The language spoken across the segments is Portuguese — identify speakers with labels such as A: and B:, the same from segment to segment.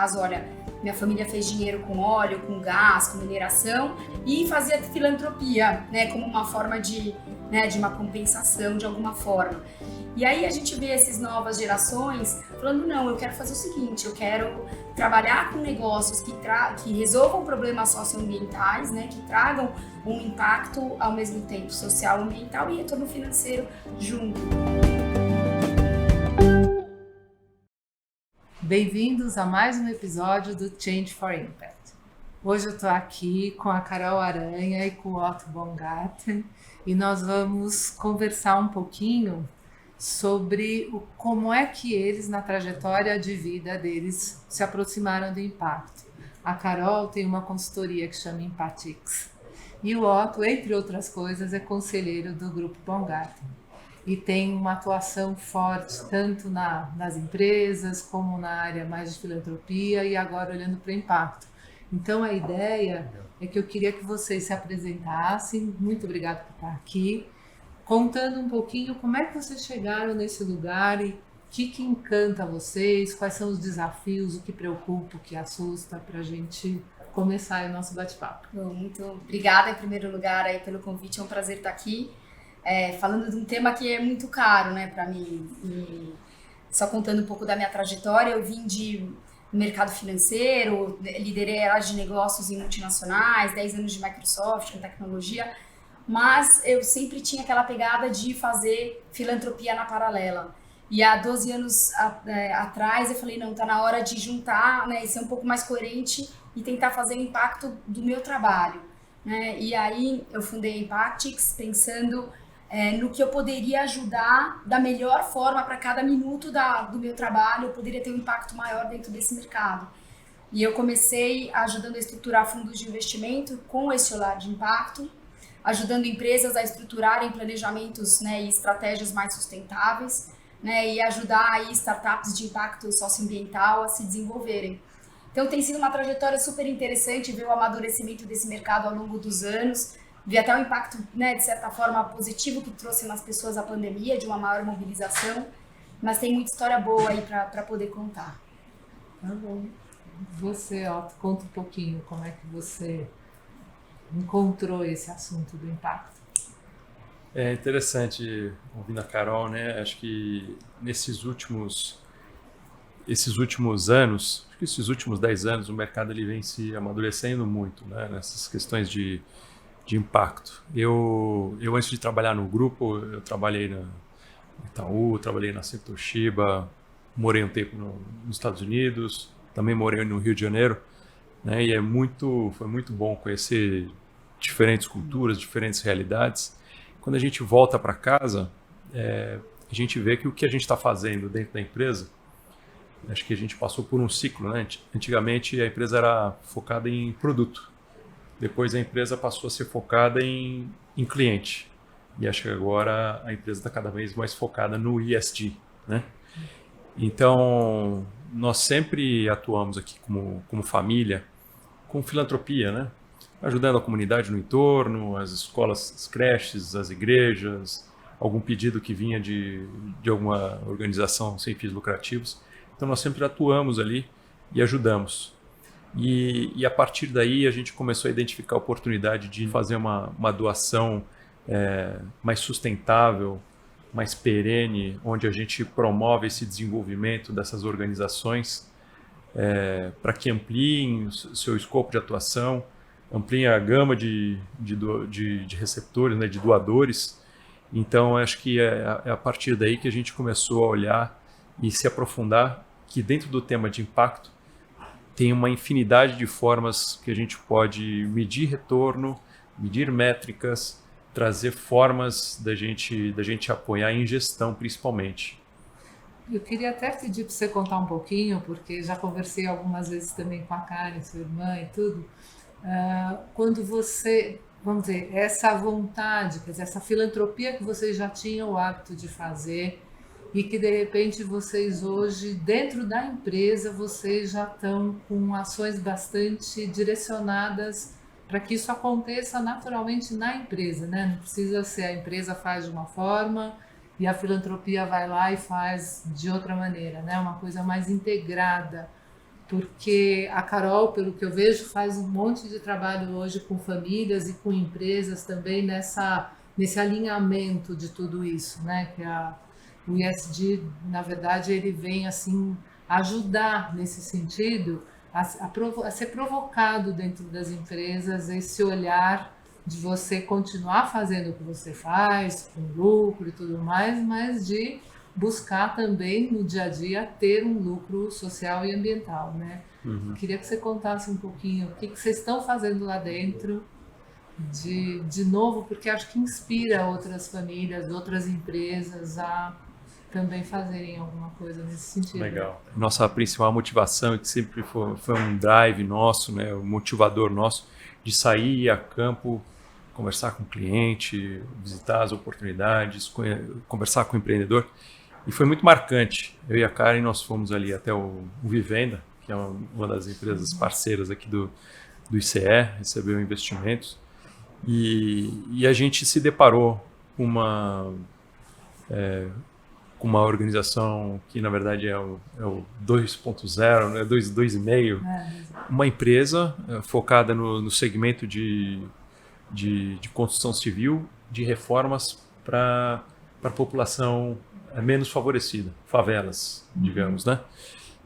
A: caso, olha, minha família fez dinheiro com óleo, com gás, com mineração e fazia filantropia, né, como uma forma de uma compensação de alguma forma. E aí a gente vê essas novas gerações falando, não, eu quero fazer o seguinte, eu quero trabalhar com negócios que resolvam problemas socioambientais, né, que tragam um impacto ao mesmo tempo social, ambiental e retorno financeiro junto.
B: Bem-vindos a mais um episódio do Change for Impact. Hoje eu estou aqui com a Carol Aranha e com o Otto Baumgarten e nós vamos conversar um pouquinho sobre como é que eles, na trajetória de vida deles, se aproximaram do impacto. A Carol tem uma consultoria que chama Empatix e o Otto, entre outras coisas, é conselheiro do Grupo Baumgarten e tem uma atuação forte tanto nas empresas como na área mais de filantropia e agora olhando para o impacto. Então a ideia é que eu queria que vocês se apresentassem, muito obrigada por estar aqui, contando um pouquinho como é que vocês chegaram nesse lugar e o que encanta vocês, quais são os desafios, o que preocupa, o que assusta, para a gente começar o nosso bate-papo.
A: Muito obrigada em primeiro lugar aí pelo convite, é um prazer estar aqui, falando de um tema que é muito caro, né, para mim. E só contando um pouco da minha trajetória, eu vim de mercado financeiro, liderei a área de negócios em multinacionais, 10 anos de Microsoft, em tecnologia, mas eu sempre tinha aquela pegada de fazer filantropia na paralela. E há 12 anos atrás eu falei, não, tá na hora de juntar, né, e ser um pouco mais coerente e tentar fazer o impacto do meu trabalho, né? E aí eu fundei a Empatix pensando no que eu poderia ajudar da melhor forma para cada minuto do meu trabalho, eu poderia ter um impacto maior dentro desse mercado. E eu comecei ajudando a estruturar fundos de investimento com esse olhar de impacto, ajudando empresas a estruturarem planejamentos, né, e estratégias mais sustentáveis, né, e ajudar aí startups de impacto socioambiental a se desenvolverem. Então tem sido uma trajetória super interessante ver o amadurecimento desse mercado ao longo dos anos, ver até o impacto, né, de certa forma positivo que trouxe nas pessoas a pandemia, de uma maior mobilização, mas tem muita história boa aí para poder contar.
B: Tá bom. Você, Otto, conta um pouquinho como é que você encontrou esse assunto do impacto.
C: É interessante ouvindo a Carol, né? Acho que nesses últimos anos, acho que esses últimos 10 anos, o mercado ele vem se amadurecendo muito, né? Nessas questões de impacto. Eu antes de trabalhar no grupo, eu trabalhei na Itaú, trabalhei na Toshiba, morei um tempo nos Estados Unidos, também morei no Rio de Janeiro, né? E foi muito bom conhecer diferentes culturas, diferentes realidades. Quando a gente volta para casa, a gente vê que o que a gente está fazendo dentro da empresa, acho que a gente passou por um ciclo, né? Antigamente a empresa era focada em produto, depois a empresa passou a ser focada em cliente, e acho que agora a empresa está cada vez mais focada no ESG, né? Então nós sempre atuamos aqui como família com filantropia, né? Ajudando a comunidade no entorno, as escolas, as creches, as igrejas, algum pedido que vinha de alguma organização sem fins lucrativos. Então nós sempre atuamos ali e ajudamos. E a partir daí a gente começou a identificar a oportunidade de fazer uma doação mais sustentável, mais perene, onde a gente promove esse desenvolvimento dessas organizações para que ampliem seu escopo de atuação, ampliem a gama de receptores, né, de doadores. Então acho que é a partir daí que a gente começou a olhar e se aprofundar que dentro do tema de impacto tem uma infinidade de formas que a gente pode medir retorno, medir métricas, trazer formas da gente apoiar em gestão principalmente.
B: Eu queria até pedir para você contar um pouquinho, porque já conversei algumas vezes também com a Karen, sua irmã e tudo, quando você, vamos dizer, essa vontade, quer dizer, essa filantropia que vocês já tinham o hábito de fazer e que de repente vocês hoje, dentro da empresa, vocês já estão com ações bastante direcionadas para que isso aconteça naturalmente na empresa, né? Não precisa ser a empresa faz de uma forma e a filantropia vai lá e faz de outra maneira, né? Uma coisa mais integrada porque a Carol, pelo que eu vejo, faz um monte de trabalho hoje com famílias e com empresas também nesse alinhamento de tudo isso, né? Que o ESG, na verdade, ele vem assim ajudar nesse sentido a ser provocado dentro das empresas esse olhar de você continuar fazendo o que você faz, com lucro e tudo mais, mas de buscar também no dia a dia ter um lucro social e ambiental, né? Queria que você contasse um pouquinho o que vocês estão fazendo lá dentro, de novo, porque acho que inspira outras famílias, outras empresas a também fazerem alguma coisa nesse sentido.
C: Legal. Nossa principal motivação, que sempre foi um drive nosso, né, um motivador nosso, de sair a campo, conversar com o cliente, visitar as oportunidades, conversar com o empreendedor. E foi muito marcante. Eu e a Karen, nós fomos ali até o Vivenda, que é uma das empresas parceiras aqui do ICE, recebeu investimentos. E a gente se deparou com uma organização que, na verdade, é o 2.0, né? 2.5, uma empresa focada no segmento de construção civil, de reformas para a população menos favorecida, favelas, digamos, né?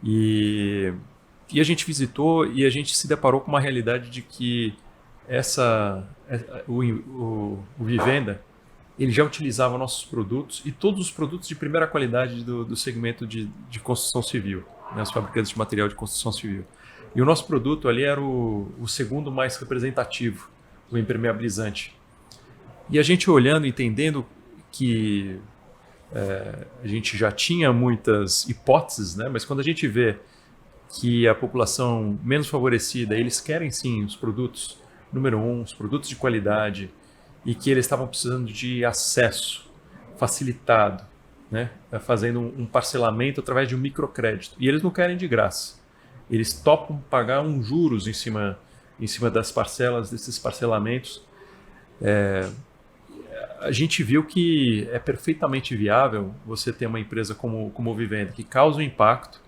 C: E a gente visitou e a gente se deparou com uma realidade de que o Vivenda, ele já utilizava nossos produtos e todos os produtos de primeira qualidade do segmento de construção civil, né, os fabricantes de material de construção civil. E o nosso produto ali era o segundo mais representativo, o impermeabilizante. E a gente olhando, entendendo que a gente já tinha muitas hipóteses, né, mas quando a gente vê que a população menos favorecida, eles querem sim os produtos, número um, os produtos de qualidade, e que eles estavam precisando de acesso facilitado, né? Fazendo um parcelamento através de um microcrédito. E eles não querem de graça. Eles topam pagar juros em cima das parcelas, desses parcelamentos. A gente viu que é perfeitamente viável você ter uma empresa como o Vivenda, que causa um impacto.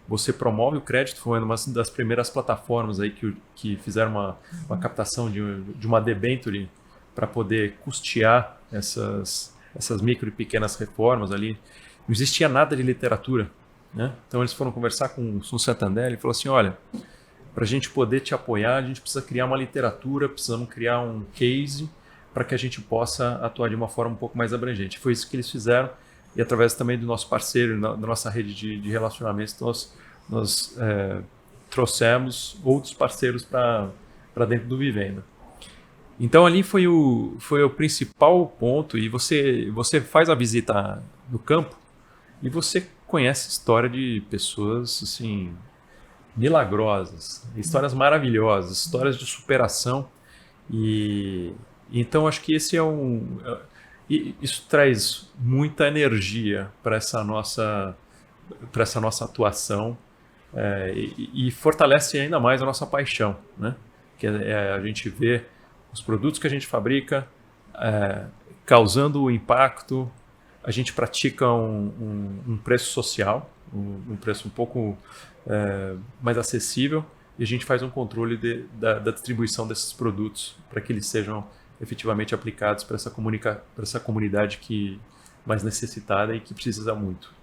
C: Você promove o crédito, foi uma das primeiras plataformas aí que fizeram uma captação de uma debenture para poder custear essas micro e pequenas reformas ali. Não existia nada de literatura, né? Então eles foram conversar com o Santander e falou assim, olha, para a gente poder te apoiar, a gente precisa criar uma literatura, precisamos criar um case para que a gente possa atuar de uma forma um pouco mais abrangente. Foi isso que eles fizeram e através também do nosso parceiro, da nossa rede de relacionamentos, nós trouxemos outros parceiros para dentro do Vivenda. Então ali foi o principal ponto, e você faz a visita no campo e você conhece a história de pessoas assim milagrosas, histórias maravilhosas, histórias de superação, e então acho que isso traz muita energia para essa nossa atuação, e fortalece ainda mais a nossa paixão, né? Que a gente vê os produtos que a gente fabrica causando impacto. A gente pratica um preço social, um preço um pouco mais acessível, e a gente faz um controle da distribuição desses produtos para que eles sejam efetivamente aplicados para essa comunidade que mais necessitada e que precisa muito.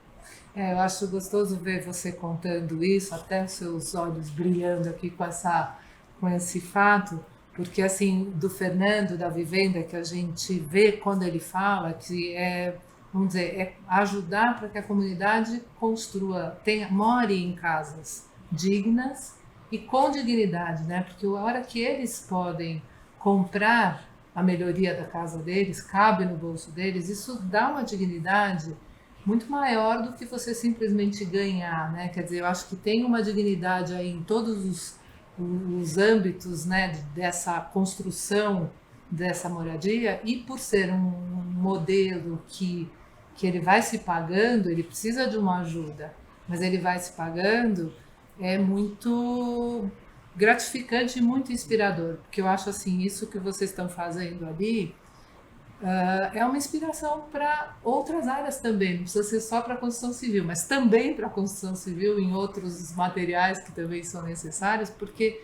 B: Eu acho gostoso ver você contando isso, até os seus olhos brilhando aqui com esse fato, porque assim, do Fernando, da Vivenda, que a gente vê quando ele fala que vamos dizer, ajudar para que a comunidade more em casas dignas e com dignidade, né? Porque a hora que eles podem comprar a melhoria da casa deles, cabe no bolso deles, isso dá uma dignidade muito maior do que você simplesmente ganhar, né? Quer dizer, eu acho que tem uma dignidade aí em todos os âmbitos, né, dessa construção dessa moradia, e por ser um modelo que ele vai se pagando, ele precisa de uma ajuda, mas ele vai se pagando, é muito gratificante e muito inspirador, porque eu acho assim, isso que vocês estão fazendo ali é uma inspiração para outras áreas também, não precisa ser só para a construção civil, mas também para a construção civil em outros materiais que também são necessários, porque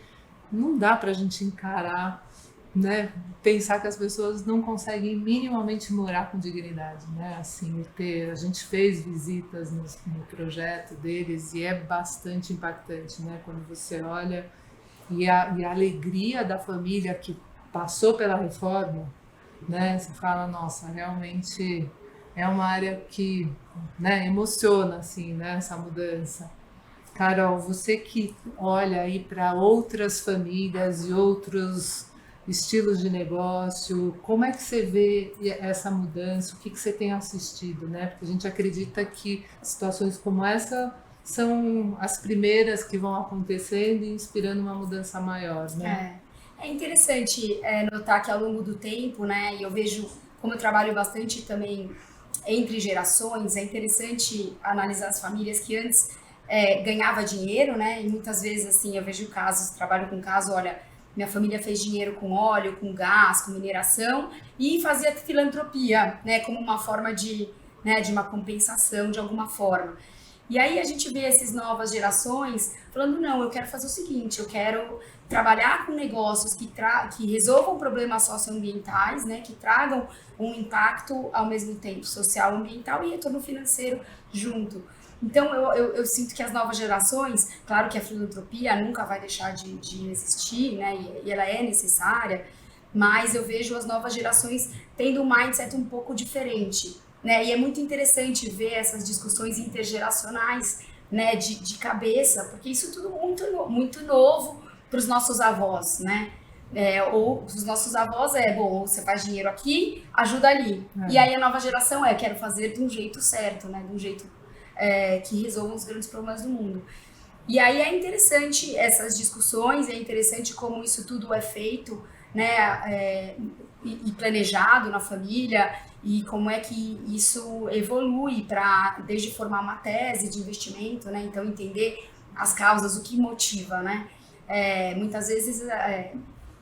B: não dá para a gente encarar, né, pensar que as pessoas não conseguem minimamente morar com dignidade, né? Assim, a gente fez visitas no projeto deles e é bastante impactante, né? Quando você olha e a alegria da família que passou pela reforma, né? Você fala, nossa, realmente é uma área que, né, emociona, assim, né, essa mudança. Carol, você que olha aí para outras famílias e outros estilos de negócio, como é que você vê essa mudança? O que você tem assistido, né? Porque a gente acredita que situações como essa são as primeiras que vão acontecendo e inspirando uma mudança maior, né?
A: É interessante notar que ao longo do tempo, né, e eu vejo, como eu trabalho bastante também entre gerações, é interessante analisar as famílias que antes ganhava dinheiro, né, e muitas vezes, assim, eu vejo casos, trabalho com casos, olha, minha família fez dinheiro com óleo, com gás, com mineração, e fazia filantropia, né, como uma forma né, de uma compensação de alguma forma. E aí a gente vê essas novas gerações falando, não, eu quero fazer o seguinte, eu quero trabalhar com negócios que resolvam problemas socioambientais, né, que tragam um impacto ao mesmo tempo social, ambiental e retorno financeiro junto. Então eu sinto que as novas gerações, claro que a filantropia nunca vai deixar de existir, né, e ela é necessária, mas eu vejo as novas gerações tendo um mindset um pouco diferente. Né? E é muito interessante ver essas discussões intergeracionais, né, de cabeça, porque isso tudo muito novo para os nossos avós, né? Ou os nossos avós bom, você faz dinheiro aqui, ajuda ali. E aí a nova geração quero fazer de um jeito certo, né? De um jeito que resolva os grandes problemas do mundo. E aí é interessante essas discussões, é interessante como isso tudo é feito, né? E planejado na família, e como é que isso evolui para desde formar uma tese de investimento, né? Então entender as causas, o que motiva, né? Muitas vezes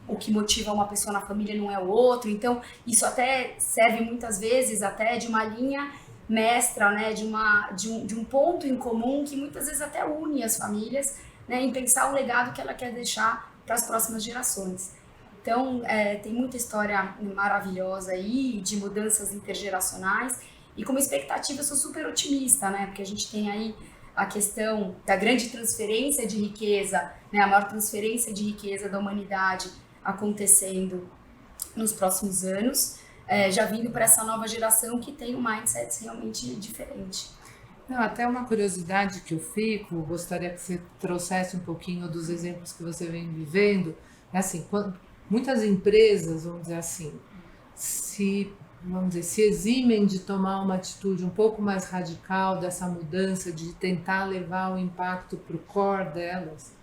A: o que motiva uma pessoa na família não é o outro, então isso até serve muitas vezes até de uma linha mestra, né? De um ponto em comum que muitas vezes até une as famílias, né? Em pensar o legado que ela quer deixar para as próximas gerações. Então, tem muita história maravilhosa aí, de mudanças intergeracionais, e como expectativa eu sou super otimista, né? Porque a gente tem aí a questão da grande transferência de riqueza, né? A maior transferência de riqueza da humanidade acontecendo nos próximos anos, já vindo para essa nova geração que tem um mindset realmente diferente.
B: Não, até uma curiosidade que eu fico, gostaria que você trouxesse um pouquinho dos exemplos que você vem vivendo, assim, muitas empresas, vamos dizer assim, se eximem de tomar uma atitude um pouco mais radical dessa mudança, de tentar levar o impacto para o core delas,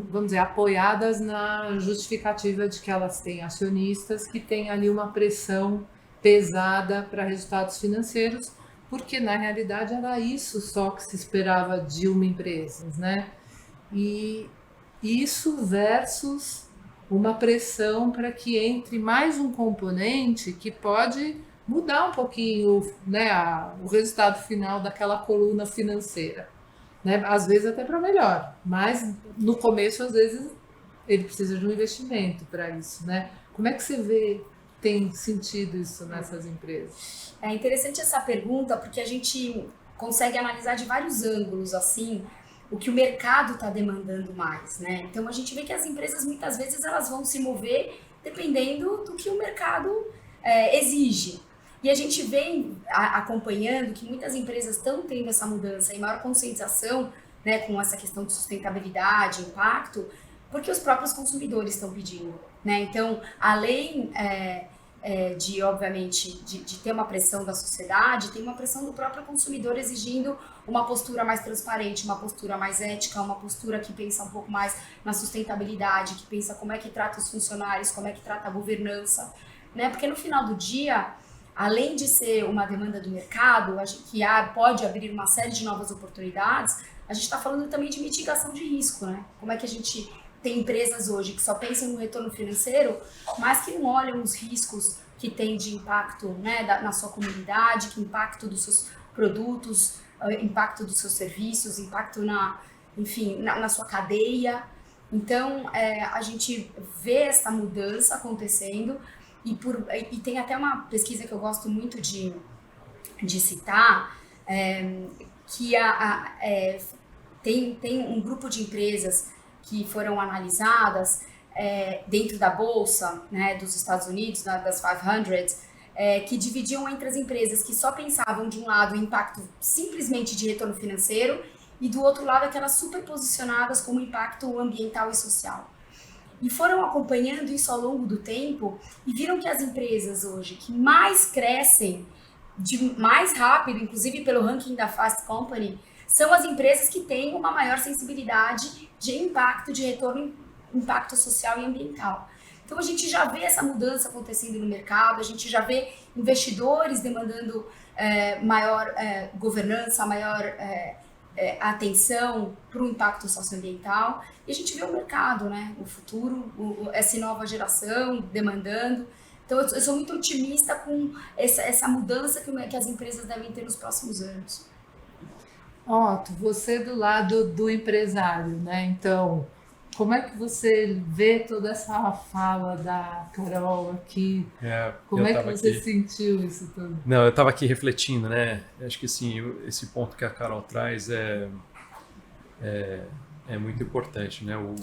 B: vamos dizer, apoiadas na justificativa de que elas têm acionistas que têm ali uma pressão pesada para resultados financeiros, porque na realidade era isso só que se esperava de uma empresa, né? E isso versus uma pressão para que entre mais um componente que pode mudar um pouquinho, né, o resultado final daquela coluna financeira, né? Às vezes até para melhor, mas no começo às vezes ele precisa de um investimento para isso, né? Como é que você tem sentido isso nessas empresas?
A: É interessante essa pergunta porque a gente consegue analisar de vários ângulos assim o que o mercado está demandando mais, né? Então a gente vê que as empresas muitas vezes elas vão se mover dependendo do que o mercado exige. E a gente vem acompanhando que muitas empresas estão tendo essa mudança e maior conscientização, né, com essa questão de sustentabilidade, impacto, porque os próprios consumidores estão pedindo, né? Então, além obviamente, de ter uma pressão da sociedade, tem uma pressão do próprio consumidor exigindo uma postura mais transparente, uma postura mais ética, uma postura que pensa um pouco mais na sustentabilidade, que pensa como é que trata os funcionários, como é que trata a governança, né? Porque no final do dia, além de ser uma demanda do mercado, que pode abrir uma série de novas oportunidades, a gente está falando também de mitigação de risco, né? Como é que a gente tem empresas hoje que só pensam no retorno financeiro, mas que não olham os riscos que tem de impacto, né, na sua comunidade, que impacto dos seus produtos, impacto dos seus serviços, impacto na sua cadeia. Então, a gente vê essa mudança acontecendo e tem até uma pesquisa que eu gosto muito de citar, que tem um grupo de empresas que foram analisadas dentro da Bolsa, né, dos Estados Unidos, das 500, que dividiam entre as empresas que só pensavam de um lado o impacto simplesmente de retorno financeiro e do outro lado aquelas superposicionadas como impacto ambiental e social. E foram acompanhando isso ao longo do tempo e viram que as empresas hoje que mais crescem, mais rápido, inclusive pelo ranking da Fast Company, são as empresas que têm uma maior sensibilidade de impacto, de retorno, impacto social e ambiental. Então a gente já vê essa mudança acontecendo no mercado, a gente já vê investidores demandando maior governança, maior atenção para o impacto socioambiental, e a gente vê o mercado, né, o futuro, essa nova geração demandando. Então eu sou muito otimista com essa mudança que as empresas devem ter nos próximos anos.
B: Otto, você do lado do empresário, né? Então, como é que você vê toda essa fala da Carol aqui? Como é que você sentiu isso tudo?
C: Não, eu estava aqui refletindo, né? Acho que assim, esse ponto que a Carol traz é muito importante, né? O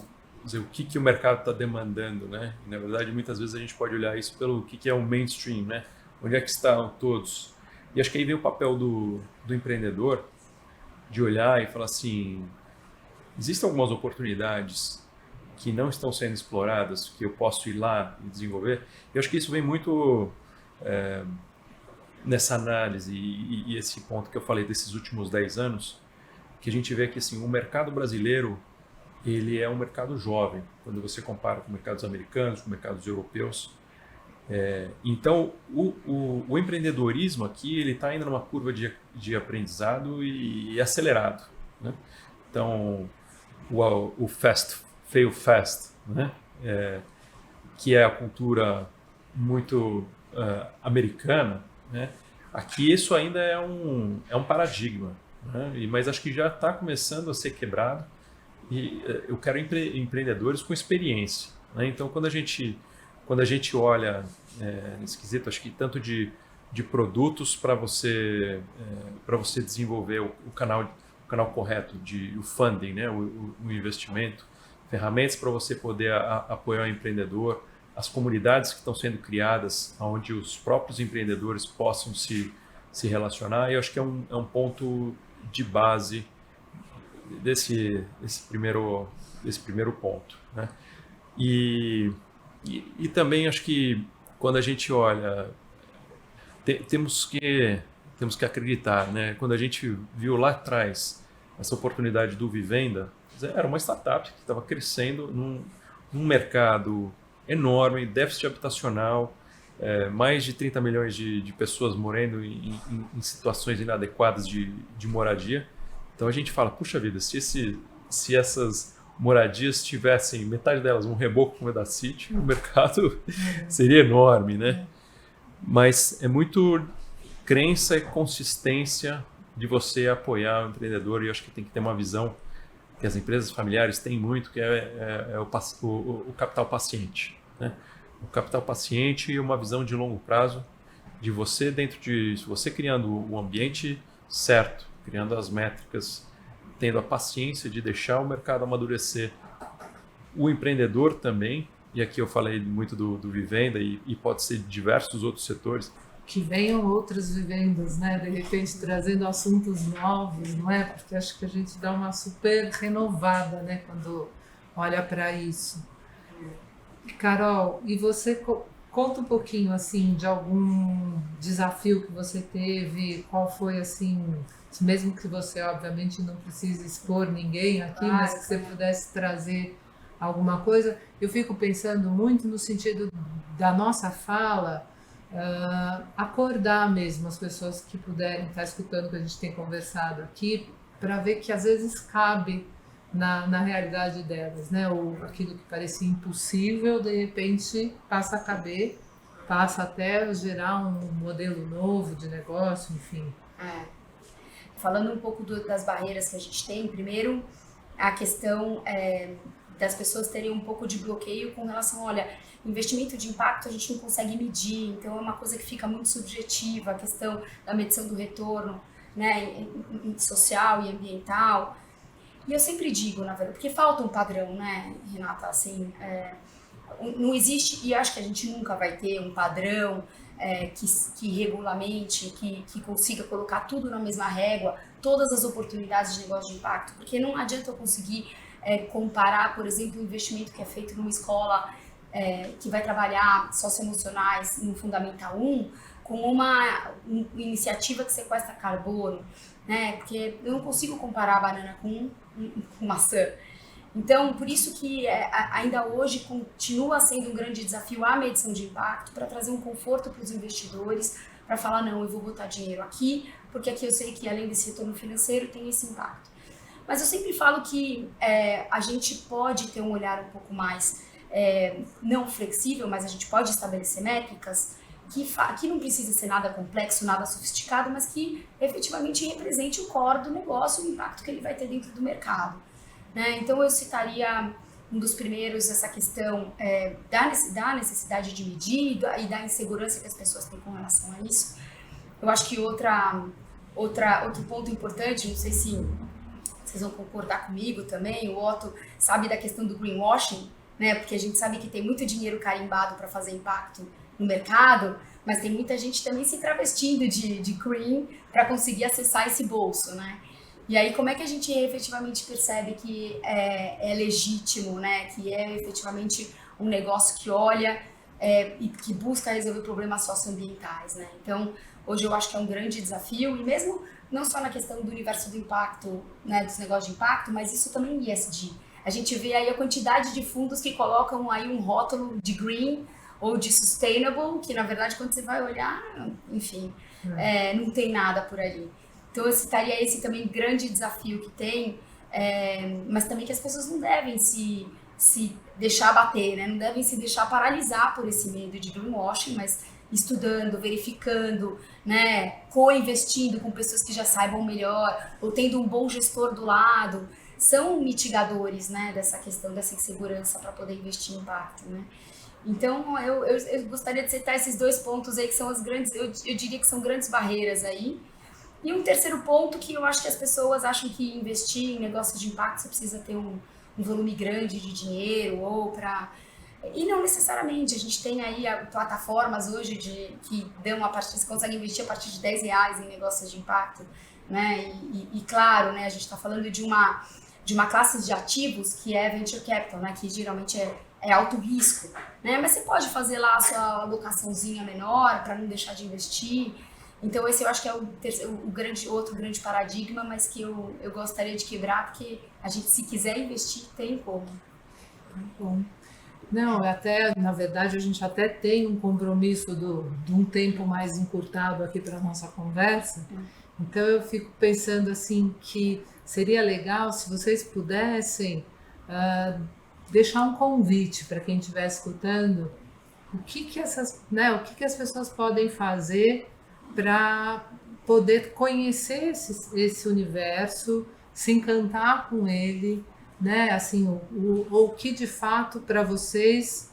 C: que o mercado está demandando, né? E, na verdade, muitas vezes a gente pode olhar isso pelo que é o mainstream, né? Onde é que estão todos? E acho que aí vem o papel do empreendedor de olhar e falar assim, existem algumas oportunidades que não estão sendo exploradas, que eu posso ir lá e desenvolver. Eu acho que isso vem muito nessa análise e esse ponto que eu falei desses últimos 10 anos, que a gente vê que assim, o mercado brasileiro ele é um mercado jovem, quando você compara com mercados americanos, com mercados europeus. Então, o empreendedorismo aqui ele está indo numa curva de aprendizado e acelerado, né? Então, o fast, fail fast, né? Que é a cultura muito americana, né? Aqui isso ainda é um paradigma, né? Mas acho que já está começando a ser quebrado e eu quero empreendedores com experiência, né? Então, quando a gente olha nesse quesito, acho que tanto de produtos para você desenvolver o canal correto, o funding, né? o investimento, ferramentas para você poder apoiar o empreendedor, as comunidades que estão sendo criadas, onde os próprios empreendedores possam se relacionar. Eu acho que é um ponto de base desse primeiro ponto, né? E também acho que quando a gente olha, temos que acreditar, né? Quando a gente viu lá atrás essa oportunidade do Vivenda, era uma startup que estava crescendo num mercado enorme, déficit habitacional, mais de 30 milhões de pessoas morando em situações inadequadas de moradia. Então a gente fala, puxa vida, se essas moradias tivessem, metade delas, um reboco como o da City, o mercado seria enorme, né? Mas é muito crença e consistência de você apoiar o empreendedor, e eu acho que tem que ter uma visão que as empresas familiares têm muito, que é o capital paciente, né? O capital paciente e uma visão de longo prazo de você você criando o ambiente certo, criando as métricas, tendo a paciência de deixar o mercado amadurecer. O empreendedor também, e aqui eu falei muito do Vivenda e pode ser de diversos outros setores.
B: Que venham outras vivendas, né? De repente trazendo assuntos novos, não é? Porque acho que a gente dá uma super renovada, né? Quando olha para isso. Carol, e você conta um pouquinho, assim, de algum desafio que você teve, qual foi, assim, mesmo que você, obviamente, não precise expor ninguém aqui, mas que você pudesse trazer alguma coisa. Eu fico pensando muito no sentido da nossa fala, acordar mesmo as pessoas que puderem estar escutando o que a gente tem conversado aqui, para ver que às vezes cabe na realidade delas, né? Aquilo que parecia impossível, de repente passa a caber, passa até gerar um modelo novo de negócio, enfim.
A: Falando um pouco das barreiras que a gente tem, primeiro a questão das pessoas terem um pouco de bloqueio com relação, olha, investimento de impacto a gente não consegue medir, então é uma coisa que fica muito subjetiva, a questão da medição do retorno, né, social e ambiental. E eu sempre digo, na verdade, porque falta um padrão, né, Renata, assim, não existe, e acho que a gente nunca vai ter um padrão que regulamente, que consiga colocar tudo na mesma régua, todas as oportunidades de negócio de impacto, porque não adianta eu conseguir comparar, por exemplo, o investimento que é feito numa escola que vai trabalhar socioemocionais no Fundamental 1 com uma iniciativa que sequestra carbono, né? Porque eu não consigo comparar a banana com maçã. Então, por isso que ainda hoje continua sendo um grande desafio a medição de impacto para trazer um conforto para os investidores, para falar, não, eu vou botar dinheiro aqui, porque aqui eu sei que além desse retorno financeiro tem esse impacto. Mas eu sempre falo que a gente pode ter um olhar um pouco mais não flexível, mas a gente pode estabelecer métricas que não precisa ser nada complexo, nada sofisticado, mas que efetivamente represente o core do negócio, o impacto que ele vai ter dentro do mercado. Né? Então eu citaria um dos primeiros essa questão da necessidade de medir e da insegurança que as pessoas têm com relação a isso. Eu acho que outro ponto importante, não sei se vocês vão concordar comigo também, o Otto sabe da questão do greenwashing, né? Porque a gente sabe que tem muito dinheiro carimbado para fazer impacto no mercado, mas tem muita gente também se travestindo de green para conseguir acessar esse bolso, né? E aí como é que a gente efetivamente percebe que é legítimo, né? Que é efetivamente um negócio que olha e que busca resolver problemas socioambientais, né? Então, hoje eu acho que é um grande desafio, e mesmo não só na questão do universo do impacto, né, dos negócios de impacto, mas isso também em ESG. A gente vê aí a quantidade de fundos que colocam aí um rótulo de green ou de sustainable, que na verdade quando você vai olhar, enfim, não tem nada por ali. Então eu citaria esse também grande desafio que tem, mas também que as pessoas não devem se deixar bater, né? Não devem se deixar paralisar por esse medo de greenwashing, mas estudando, verificando, né? Co-investindo com pessoas que já saibam melhor, ou tendo um bom gestor do lado, são mitigadores, né, dessa questão dessa insegurança para poder investir em impacto, né? Então eu gostaria de citar esses dois pontos aí que são as grandes, eu diria que são grandes barreiras aí. E um terceiro ponto que eu acho que as pessoas acham que investir em negócios de impacto você precisa ter um volume grande de dinheiro ou para... E não necessariamente, a gente tem aí plataformas hoje que dão você consegue investir a partir de R$10 em negócios de impacto, né? E claro, né, a gente está falando de uma classe de ativos que é venture capital, né, que geralmente é alto risco, né? Mas você pode fazer lá a sua alocaçãozinha menor para não deixar de investir. Então esse eu acho que é outro grande paradigma, mas que eu gostaria de quebrar, porque a gente, se quiser investir, tem como.
B: Bom. Não, até, na verdade, a gente até tem um compromisso de um tempo mais encurtado aqui para a nossa conversa. Então eu fico pensando assim que seria legal se vocês pudessem deixar um convite para quem estiver escutando, o que as pessoas podem fazer para poder conhecer esse universo, se encantar com ele, né? Assim, o que de fato para vocês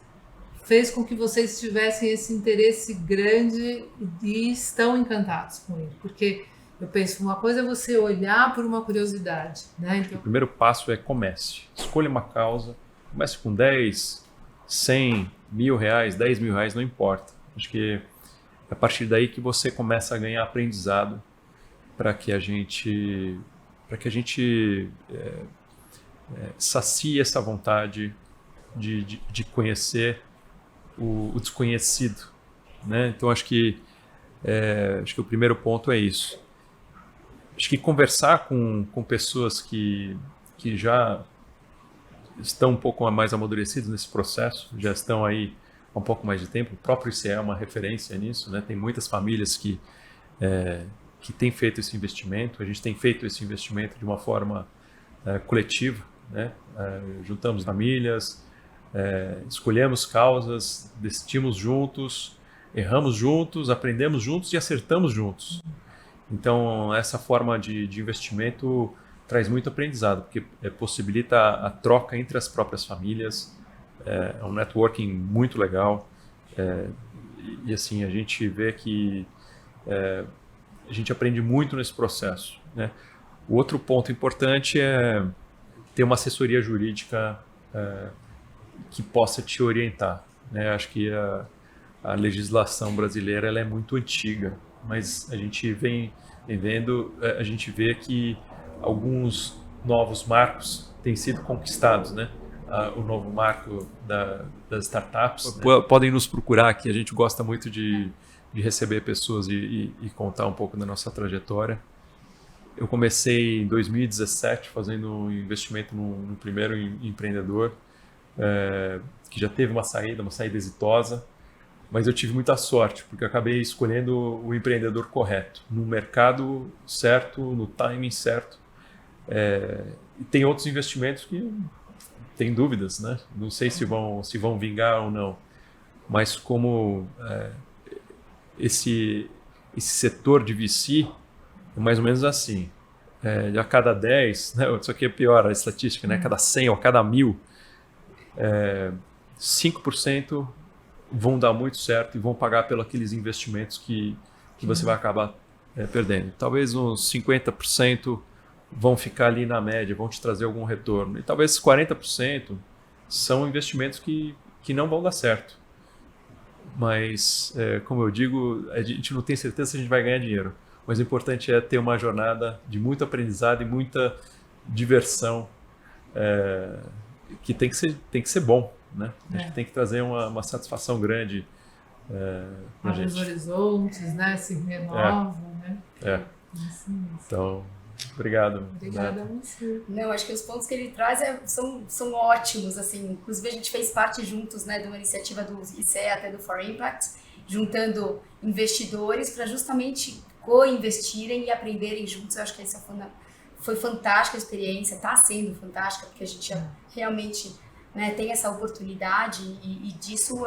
B: fez com que vocês tivessem esse interesse grande e estão encantados com ele, porque eu penso, uma coisa é você olhar por uma curiosidade, né? Então,
C: o primeiro passo é comece, escolha uma causa, comece com 10, 100, R$1.000, R$10.000, não importa. Acho que é a partir daí que você começa a ganhar aprendizado para que a gente sacie essa vontade de conhecer o desconhecido, né? Então acho que o primeiro ponto é isso. Acho que conversar com pessoas que já estão um pouco mais amadurecidos nesse processo, já estão aí há um pouco mais de tempo. O próprio ICE é uma referência nisso, né? Tem muitas famílias que têm feito esse investimento. A gente tem feito esse investimento de uma forma coletiva, né? Juntamos famílias, escolhemos causas, decidimos juntos, erramos juntos, aprendemos juntos e acertamos juntos. Então, essa forma de investimento traz muito aprendizado, porque possibilita a troca entre as próprias famílias, é um networking muito legal, e assim, a gente vê que a gente aprende muito nesse processo, né? O outro ponto importante é ter uma assessoria jurídica que possa te orientar, né? Acho que a legislação brasileira ela é muito antiga, mas a gente vem vendo, a gente vê que alguns novos marcos têm sido conquistados, né? O novo marco das startups, né? Podem nos procurar aqui, a gente gosta muito de receber pessoas e contar um pouco da nossa trajetória. Eu comecei em 2017 fazendo um investimento no primeiro empreendedor, que já teve uma saída exitosa, mas eu tive muita sorte, porque eu acabei escolhendo o empreendedor correto, no mercado certo, no timing certo. E tem outros investimentos que tem dúvidas, né? Não sei se vão vingar ou não, mas como esse setor de VC é mais ou menos assim, a cada 10, né? Isso aqui é pior a estatística, né? A cada 100 ou a cada 1000, 5% vão dar muito certo e vão pagar pelos aqueles investimentos que você vai acabar perdendo. Talvez uns 50% vão ficar ali na média, vão te trazer algum retorno. E talvez 40% são investimentos que não vão dar certo. Mas, como eu digo, a gente não tem certeza se a gente vai ganhar dinheiro. Mas o importante é ter uma jornada de muito aprendizado e muita diversão, que tem que ser bom, né? Acho que tem que trazer uma satisfação grande para a gente.
B: Os horizontes, né? Se renovam, né?
C: Então, obrigado.
B: Obrigada a você.
A: Não, acho que os pontos que ele traz são ótimos, assim. Inclusive, a gente fez parte juntos, né, de uma iniciativa do ICE até do For Impact, juntando investidores para justamente co-investirem e aprenderem juntos. Eu acho que essa foi fantástica a experiência, está sendo fantástica, porque a gente realmente, né, tem essa oportunidade e disso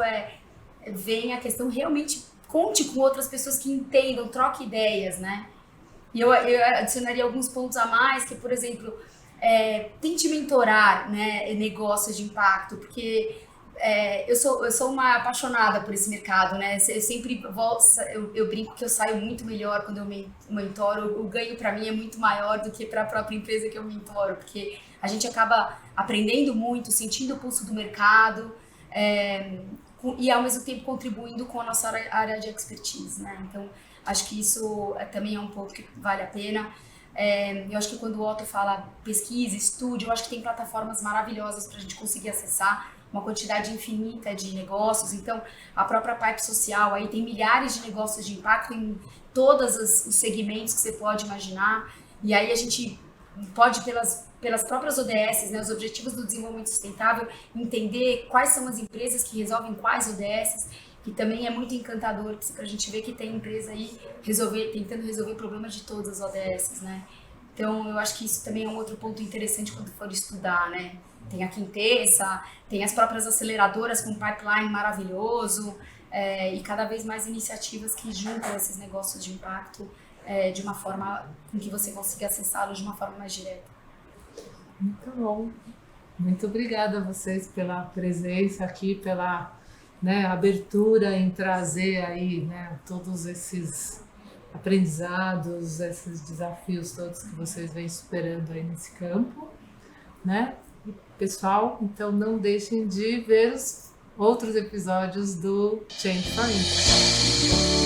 A: vem a questão realmente conte com outras pessoas que entendam, troque ideias, né? E eu adicionaria alguns pontos a mais, que, por exemplo, tente mentorar, né, negócios de impacto, porque eu sou uma apaixonada por esse mercado, né? Eu sempre eu brinco que eu saio muito melhor quando eu mentoro. O ganho para mim é muito maior do que para a própria empresa que eu mentoro, porque a gente acaba aprendendo muito, sentindo o pulso do mercado, e ao mesmo tempo contribuindo com a nossa área de expertise, né? Então, acho que isso também é um ponto que vale a pena. Eu acho que quando o Otto fala pesquisa, estude, eu acho que tem plataformas maravilhosas para a gente conseguir acessar uma quantidade infinita de negócios. Então, a própria Pipe Social aí tem milhares de negócios de impacto em todos os segmentos que você pode imaginar. E aí a gente pode, pelas próprias ODS, né, os Objetivos do Desenvolvimento Sustentável, entender quais são as empresas que resolvem quais ODS, que também é muito encantador, porque a gente vê que tem empresa aí tentando resolver problemas de todas as ODS, né? Então, eu acho que isso também é um outro ponto interessante quando for estudar, né? Tem a Quintessa, tem as próprias aceleradoras com pipeline maravilhoso, e cada vez mais iniciativas que juntam esses negócios de impacto de uma forma em que você consiga acessá-los de uma forma mais direta.
B: Muito bom. Muito obrigada a vocês pela presença aqui, pela, né, abertura em trazer aí, né, todos esses aprendizados, esses desafios todos que vocês vêm superando aí nesse campo, né? E, pessoal, então não deixem de ver os outros episódios do Change for Impact.